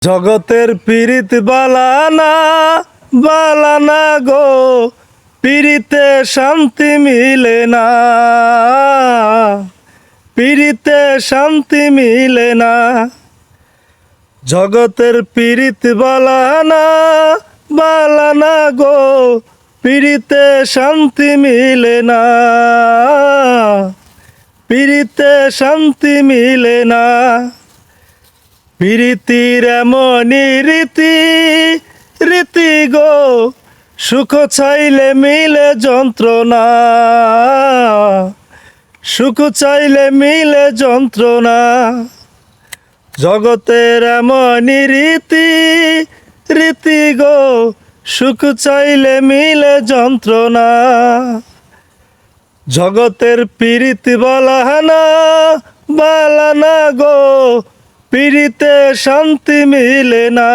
জগতের পীড়িত বালানা বালানা গো, পীড়িতে শান্তি মিলে না, পীড়িতে শান্তি মিলে না। জগতের পীড়িত বালানা বালানা গো, পীড়িতে শান্তি মিলে না, পীড়িতে শান্তি মিলে না। প্রীতির এমনই রীতি রীতি গো, সুখ চাইলে মিলে যন্ত্রণা, সুখ চাইলে মিলে যন্ত্রণা। জগতের এমনই রীতি রীতি গো, সুখ চাইলে মিলে যন্ত্রণা। জগতের পীড়িত বালানা বালানা গো, পীড়িতে শান্তি মিলে না।